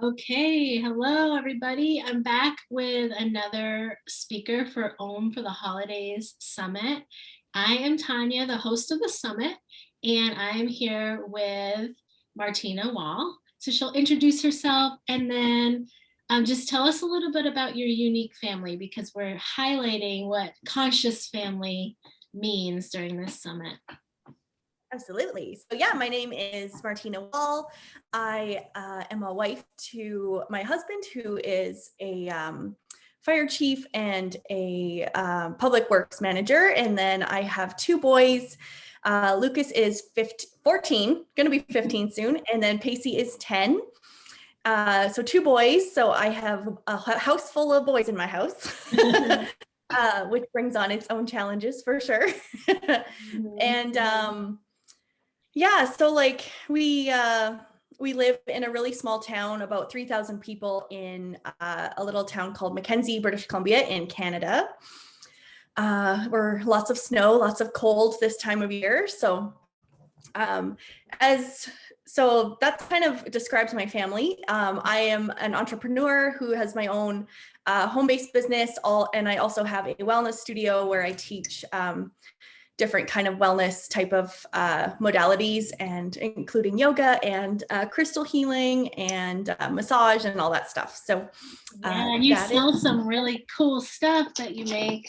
Okay, hello everybody. I'm back with another speaker for Om for the Holidays Summit. I am Tanya, the host of the summit, and I am here with Martina Wall. So she'll introduce herself and then just tell us a little bit about your unique family because we're highlighting what conscious family means during this summit. Absolutely. So yeah, my name is Martina Wall. I am a wife to my husband, who is a fire chief and a public works manager. And then I have two boys. Lucas is 14, going to be 15 soon. And then Pacey is 10. So two boys. So I have a house full of boys in my house. Which brings on its own challenges for sure. And yeah, so like we live in a really small town, about 3,000 people in a little town called Mackenzie, British Columbia in Canada. We're lots of snow, lots of cold this time of year. So so that kind of describes my family. I am an entrepreneur who has my own home-based business, and I also have a wellness studio where I teach different kind of wellness type of modalities, and including yoga and crystal healing and massage and all that stuff. So yeah, and you sell some really cool stuff that you make.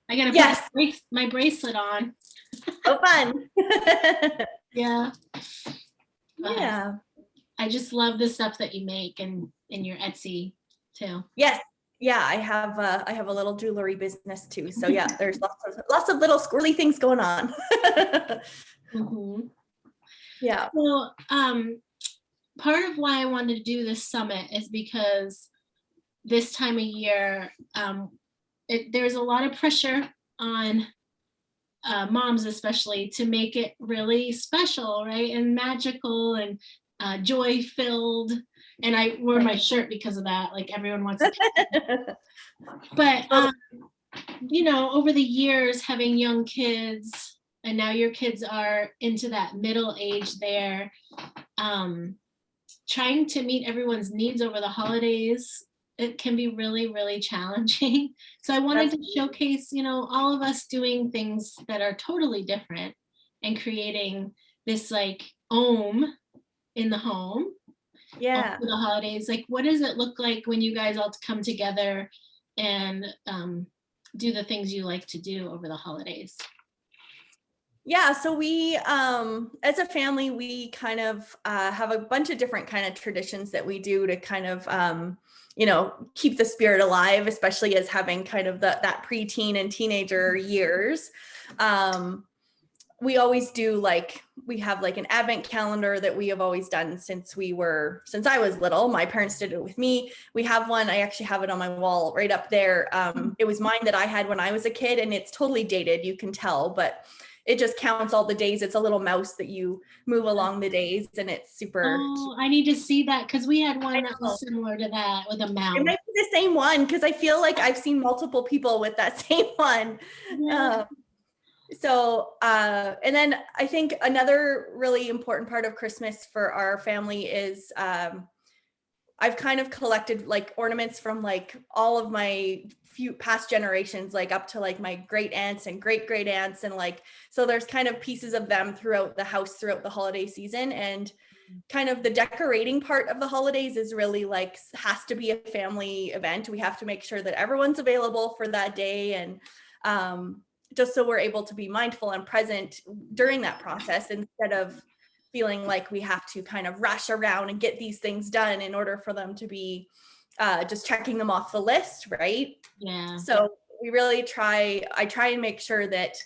I gotta put my bracelet on. Oh, fun. Yeah. Yeah. I just love the stuff that you make and in your Etsy too. Yes. Yeah, I have a little jewelry business too. So yeah, there's lots of little squirrely things going on. Mm-hmm. Yeah. So part of why I wanted to do this summit is because this time of year, there's a lot of pressure on moms especially to make it really special, right? And magical and joy-filled. And I wore my shirt because of that. Like everyone wants it. But over the years, having young kids, and now your kids are into that middle age there, trying to meet everyone's needs over the holidays, it can be really, really challenging. So I wanted to showcase, all of us doing things that are totally different and creating this like Om in the home. Yeah. For the holidays. Like, what does it look like when you guys all come together and do the things you like to do over the holidays? Yeah, so we, as a family, we kind of have a bunch of different kind of traditions that we do to kind of, keep the spirit alive, especially as having kind of that preteen and teenager years. We always do we have like an advent calendar that we have always done since I was little. My parents did it with me. We have one, I actually have it on my wall right up there. It was mine that I had when I was a kid, and it's totally dated, you can tell, but it just counts all the days. It's a little mouse that you move along the days, and it's super. Oh, I need to see that because we had one that was similar to that with a mouse. It might be the same one because I feel like I've seen multiple people with that same one. Yeah. And then I think another really important part of Christmas for our family is I've kind of collected like ornaments from like all of my few past generations, like up to like my great aunts and great aunts. And like, so there's kind of pieces of them throughout the house, throughout the holiday season. And kind of the decorating part of the holidays is really like, has to be a family event. We have to make sure that everyone's available for that day. And just so we're able to be mindful and present during that process instead of feeling like we have to kind of rush around and get these things done in order for them to be just checking them off the list, right? Yeah. So we really I try and make sure that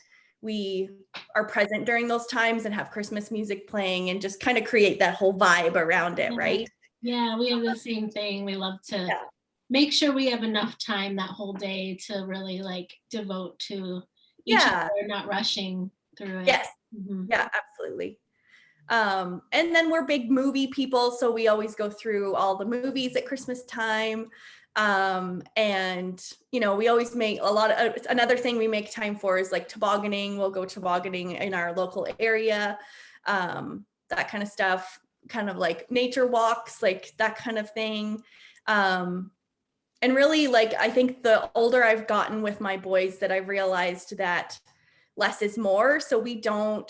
we are present during those times and have Christmas music playing and just kind of create that whole vibe around it, right? Yeah, we have the same thing. We love to make sure we have enough time that whole day to really like devote to each other, not rushing through it. Yes. Mm-hmm. Yeah, absolutely. And then we're big movie people, so we always go through all the movies at Christmas time. And we always make a lot of, another thing we make time for is like tobogganing. We'll go tobogganing in our local area, that kind of stuff. kind of like nature walks, like that kind of thing. And really, like, I think the older I've gotten with my boys that I've realized that less is more. So we don't,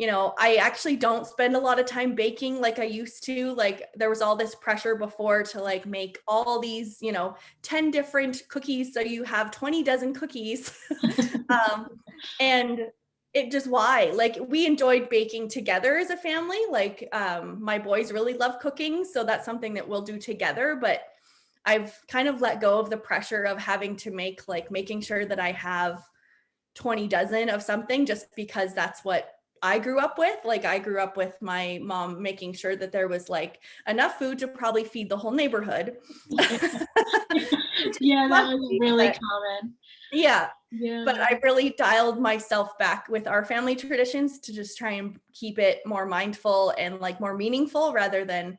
I actually don't spend a lot of time baking like I used to. Like there was all this pressure before to like make all these, 10 different cookies. So you have 20 dozen cookies. And it just why? Like we enjoyed baking together as a family. Like my boys really love cooking. So that's something that we'll do together. But I've kind of let go of the pressure of having to making sure that I have 20 dozen of something just because that's what I grew up with. Like I grew up with my mom making sure that there was like enough food to probably feed the whole neighborhood. Yeah, that was really common. Yeah. Yeah. But I really dialed myself back with our family traditions to just try and keep it more mindful and like more meaningful rather than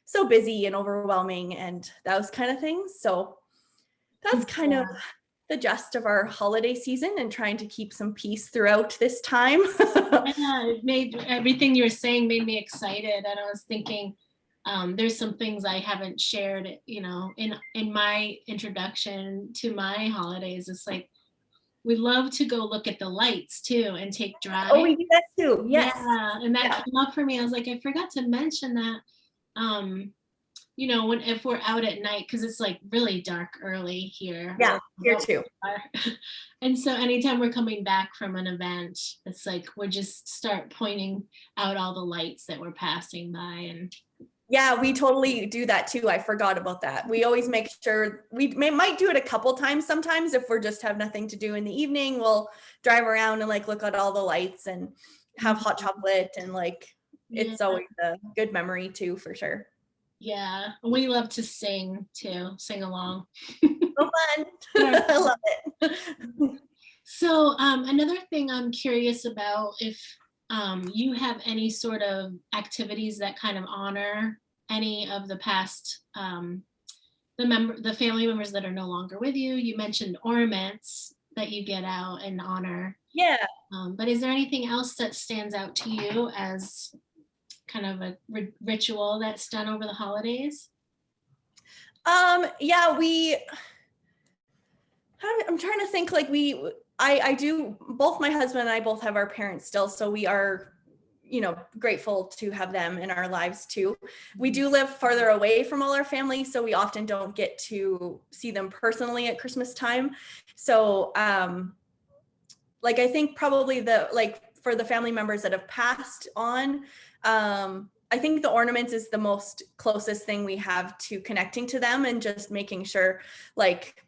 so busy and overwhelming and those kind of things. So that's kind of the gist of our holiday season and trying to keep some peace throughout this time. Yeah, it made everything you were saying made me excited. And I was thinking, there's some things I haven't shared, in my introduction to my holidays. It's like, we love to go look at the lights too and take drives. Oh, we do that too. Yes. Yeah, and that came up for me. I was like, I forgot to mention that. If we're out at night, because it's like really dark early here. Yeah, here too. And so anytime we're coming back from an event, it's like we just start pointing out all the lights that we're passing by. And yeah, we totally do that too. I forgot about that. We always make sure might do it a couple times sometimes if we're just have nothing to do in the evening. We'll drive around and like look at all the lights and have hot chocolate and like it's always a good memory too, for sure. Yeah, we love to sing too, sing along. So fun. I love it. So another thing I'm curious about, if you have any sort of activities that kind of honor any of the past, the family members that are no longer with you. You mentioned ornaments that you get out and honor. Yeah. But is there anything else that stands out to you as kind of a ritual that's done over the holidays? Yeah, I'm trying to think, like I do, both my husband and I both have our parents still, so we are, grateful to have them in our lives too. We do live farther away from all our family, so we often don't get to see them personally at Christmas time. So, like I think probably for the family members that have passed on, I think the ornaments is the most closest thing we have to connecting to them and just making sure like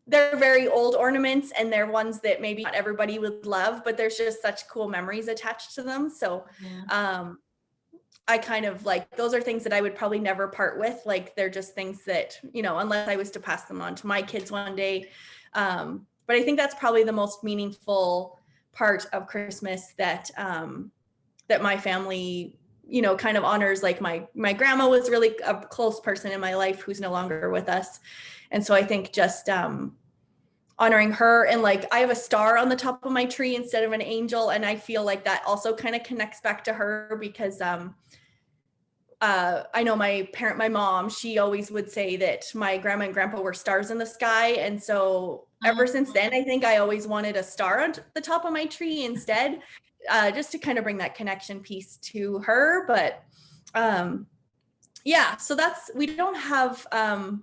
they're very old ornaments and they're ones that maybe not everybody would love, but there's just such cool memories attached to them. So I kind of like, those are things that I would probably never part with. Like they're just things that, unless I was to pass them on to my kids one day. But I think that's probably the most meaningful part of Christmas that my family, kind of honors. Like my grandma was really a close person in my life who's no longer with us. And so I think just honoring her, and like I have a star on the top of my tree instead of an angel. And I feel like that also kind of connects back to her because I know my mom, she always would say that my grandma and grandpa were stars in the sky. And so ever since then, I think I always wanted a star on the top of my tree instead, just to kind of bring that connection piece to her. But yeah, so we don't have a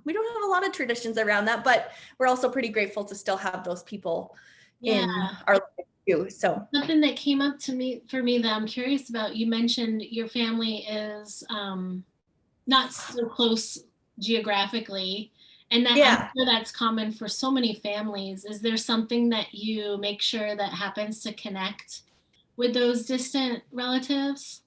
lot of traditions around that, but we're also pretty grateful to still have those people in our life too. So something that came up for me that I'm curious about, you mentioned your family is not so close geographically, and that I'm sure that's common for so many families. Is there something that you make sure that happens to connect with those distant relatives?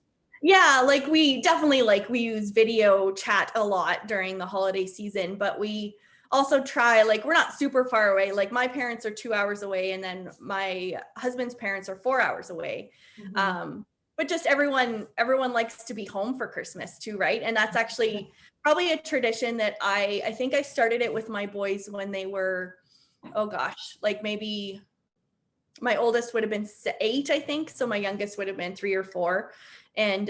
Yeah, like we definitely we use video chat a lot during the holiday season, but we also try, like we're not super far away. Like my parents are 2 hours away and then my husband's parents are 4 hours away. But just everyone likes to be home for Christmas too, right? And that's actually probably a tradition that I think I started it with my boys when they were, oh gosh, like maybe my oldest would have been 8, I think. So my youngest would have been 3 or 4. And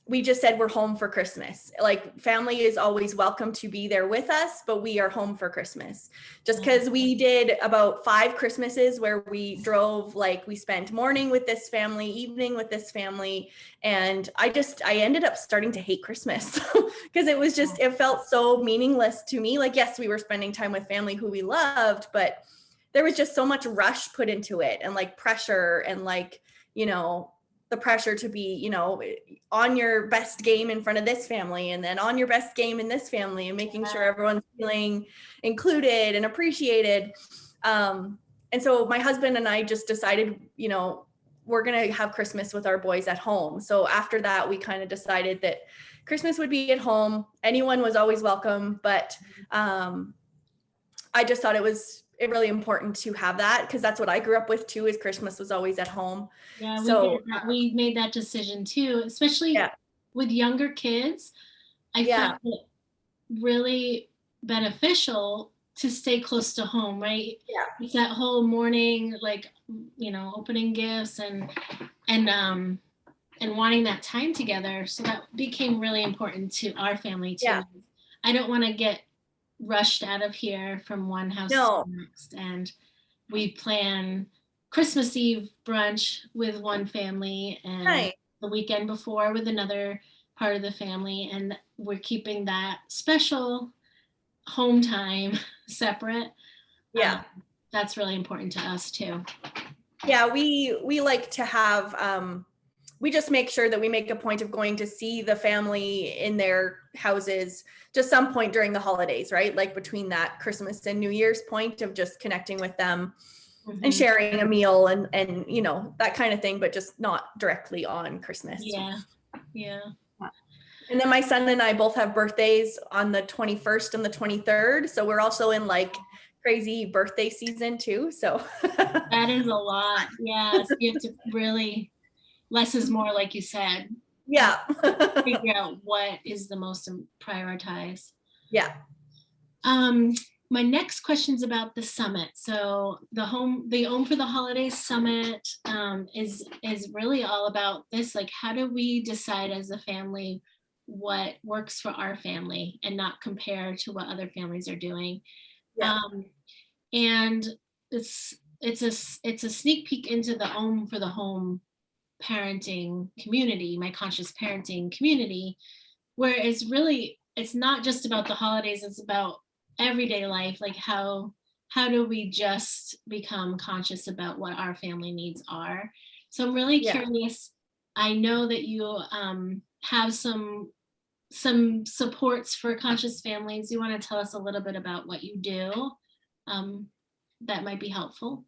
we just said we're home for Christmas. Like family is always welcome to be there with us, but we are home for Christmas. Just because we did about 5 Christmases where we drove, like we spent morning with this family, evening with this family. And I ended up starting to hate Christmas because it was just, it felt so meaningless to me. Like, yes, we were spending time with family who we loved, but there was just so much rush put into it and like pressure and like, you know, the pressure to be, you know, on your best game in front of this family and then on your best game in this family and making sure everyone's feeling included and appreciated. And so my husband and I just decided, you know, we're going to have Christmas with our boys at home. So after that, we kind of decided that Christmas would be at home. Anyone was always welcome, but I just thought it was really important to have that because that's what I grew up with too, is Christmas was always at home. Yeah, so we made that decision too, especially with younger kids. I find it really beneficial to stay close to home, right? Yeah. It's that whole morning, like, you know, opening gifts and wanting that time together. So that became really important to our family too. Yeah. I don't want to get rushed out of here from one house to the next. And we plan Christmas Eve brunch with one family and the weekend before with another part of the family. And we're keeping that special home time separate. Yeah. That's really important to us too. Yeah, we like to have, we just make sure that we make a point of going to see the family in their houses just some point during the holidays, right? Like between that Christmas and New Year's point of just connecting with them and sharing a meal and, you know, that kind of thing, but just not directly on Christmas. Yeah. Yeah. And then my son and I both have birthdays on the 21st and the 23rd. So we're also in like crazy birthday season too. So that is a lot. Yeah. So you have to really, less is more, like you said. Yeah. Figure out what is the most prioritized. Yeah. My next question is about the summit. So the Home for the Holidays Summit is really all about this. Like, how do we decide as a family what works for our family and not compare to what other families are doing? Yeah. And it's a sneak peek into the Home for the Home parenting community, my conscious parenting community, where it's not just about the holidays, it's about everyday life. Like how do we just become conscious about what our family needs are? So I'm really curious. I know that you have some supports for conscious families. You want to tell us a little bit about what you do that might be helpful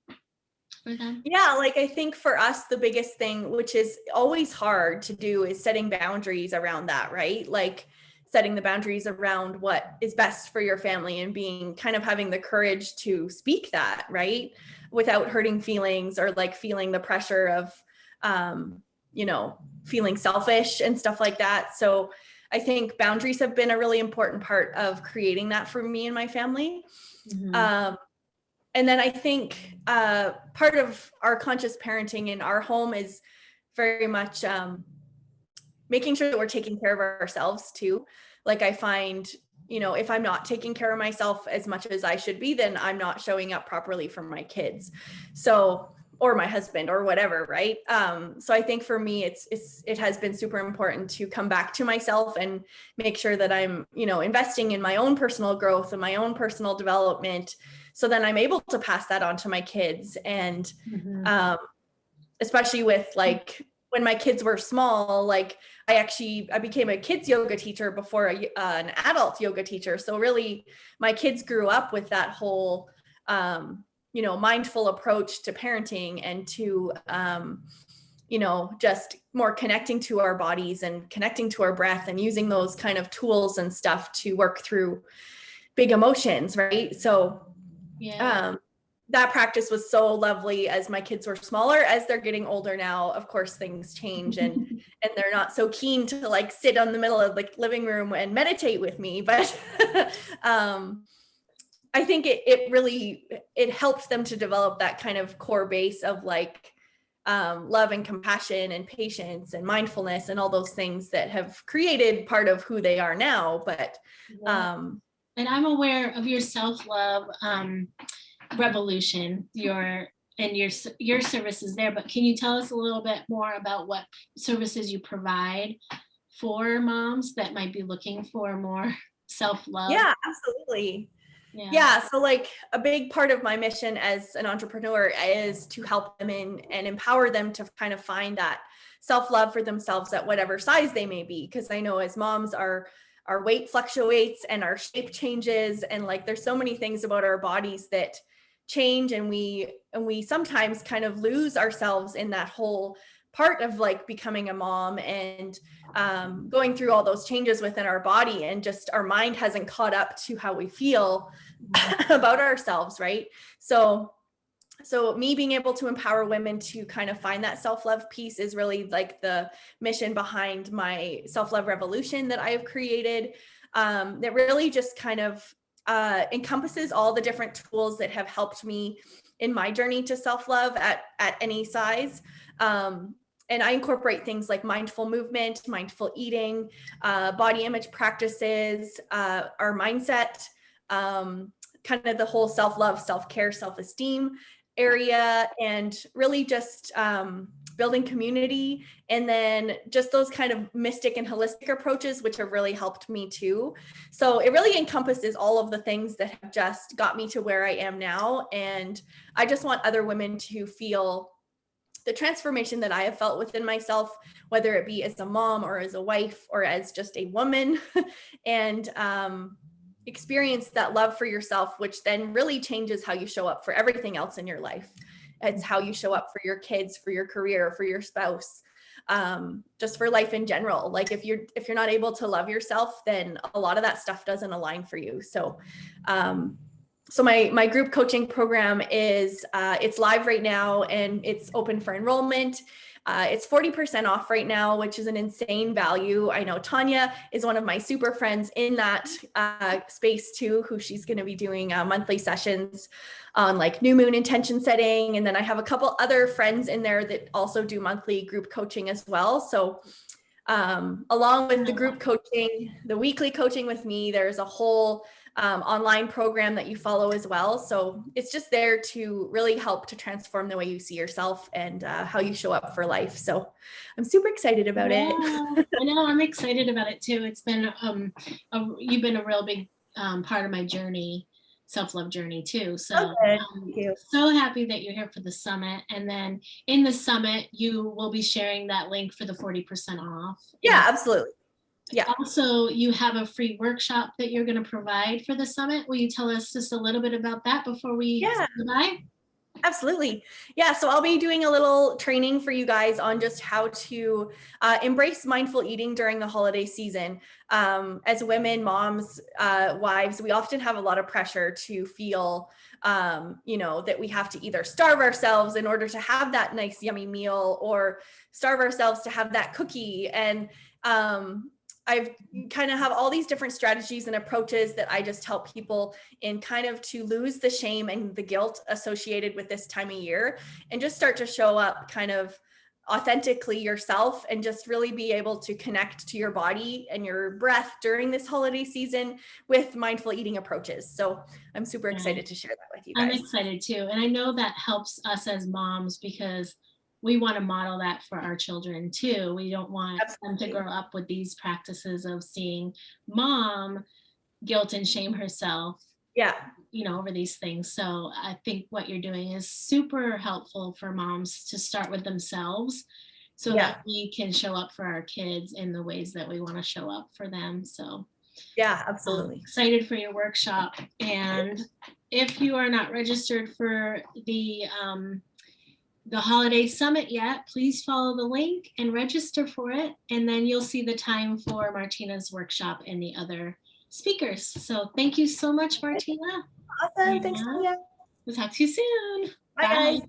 for them? Yeah, like I think for us, the biggest thing, which is always hard to do, is setting boundaries around that, right? Like setting the boundaries around what is best for your family and being kind of having the courage to speak that, right? Without hurting feelings or like feeling the pressure of, you know, feeling selfish and stuff like that. So I think boundaries have been a really important part of creating that for me and my family. And then I think part of our conscious parenting in our home is very much making sure that we're taking care of ourselves too. Like I find, you know, if I'm not taking care of myself as much as I should be, then I'm not showing up properly for my kids. So, or my husband or whatever, right? So I think for me, it has been super important to come back to myself and make sure that I'm, you know, investing in my own personal growth and my own personal development. So then I'm able to pass that on to my kids. And especially with like when my kids were small, like I became a kids yoga teacher before an adult yoga teacher. So really my kids grew up with that whole, you know, mindful approach to parenting and to, you know, just more connecting to our bodies and connecting to our breath and using those kind of tools and stuff to work through big emotions. Right. So that practice was so lovely as my kids were smaller. As they're getting older now, of course, things change and they're not so keen to like sit on the middle of like living room and meditate with me. But I think it really helps them to develop that kind of core base of like love and compassion and patience and mindfulness and all those things that have created part of who they are now. But and I'm aware of your self-love revolution, your services there, but can you tell us a little bit more about what services you provide for moms that might be looking for more self-love? Yeah, absolutely. Yeah. So like a big part of my mission as an entrepreneur is to help women and empower them to kind of find that self-love for themselves at whatever size they may be. Because I know as moms, our weight fluctuates and our shape changes, and like there's so many things about our bodies that change, and we sometimes kind of lose ourselves in that whole part of like becoming a mom and going through all those changes within our body, and just our mind hasn't caught up to how we feel about ourselves, right? So me being able to empower women to kind of find that self-love piece is really like the mission behind my self-love revolution that I have created, that really just kind of encompasses all the different tools that have helped me in my journey to self-love at any size. And I incorporate things like mindful movement, mindful eating, body image practices, our mindset, kind of the whole self-love, self-care, self-esteem area, and really just building community, and then just those kind of mystic and holistic approaches, which have really helped me too. So it really encompasses all of the things that have just got me to where I am now. And I just want other women to feel the transformation that I have felt within myself, whether it be as a mom or as a wife or as just a woman, and experience that love for yourself, which then really changes how you show up for everything else in your life. It's how you show up for your kids, for your career, for your spouse, just for life in general. Like if you're not able to love yourself, then a lot of that stuff doesn't align for you. So my group coaching program is it's live right now, and it's open for enrollment. It's 40% off right now, which is an insane value. I know Tanya is one of my super friends in that space too, who she's going to be doing monthly sessions on like new moon intention setting. And then I have a couple other friends in there that also do monthly group coaching as well. So along with the group coaching, the weekly coaching with me, there's a whole online program that you follow as well. So it's just there to really help to transform the way you see yourself and how you show up for life. So I'm super excited about it. I know, I'm excited about it too. It's been you've been a real big part of my journey, self-love journey too. So I'm so happy that you're here for the summit. And then in the summit, you will be sharing that link for the 40% off. Yeah, absolutely. Yeah. Also, you have a free workshop that you're going to provide for the summit. Will you tell us just a little bit about that before we say goodbye? Absolutely. Yeah. So I'll be doing a little training for you guys on just how to embrace mindful eating during the holiday season. As women, moms, wives, we often have a lot of pressure to feel, that we have to either starve ourselves in order to have that nice, yummy meal, or starve ourselves to have that cookie. And I've kind of have all these different strategies and approaches that I just help people in kind of to lose the shame and the guilt associated with this time of year, and just start to show up kind of authentically yourself, and just really be able to connect to your body and your breath during this holiday season with mindful eating approaches. So I'm super excited to share that with you guys. I'm excited too. And I know that helps us as moms, because we want to model that for our children too. We don't want them to grow up with these practices of seeing mom guilt and shame herself, over these things. So I think what you're doing is super helpful for moms to start with themselves, so that we can show up for our kids in the ways that we want to show up for them. So yeah, absolutely. Excited for your workshop. And if you are not registered for the holiday summit yet, please follow the link and register for it. And then you'll see the time for Martina's workshop and the other speakers. So thank you so much, Martina. Awesome. Thanks, Leah. We'll talk to you soon. Bye. Guys.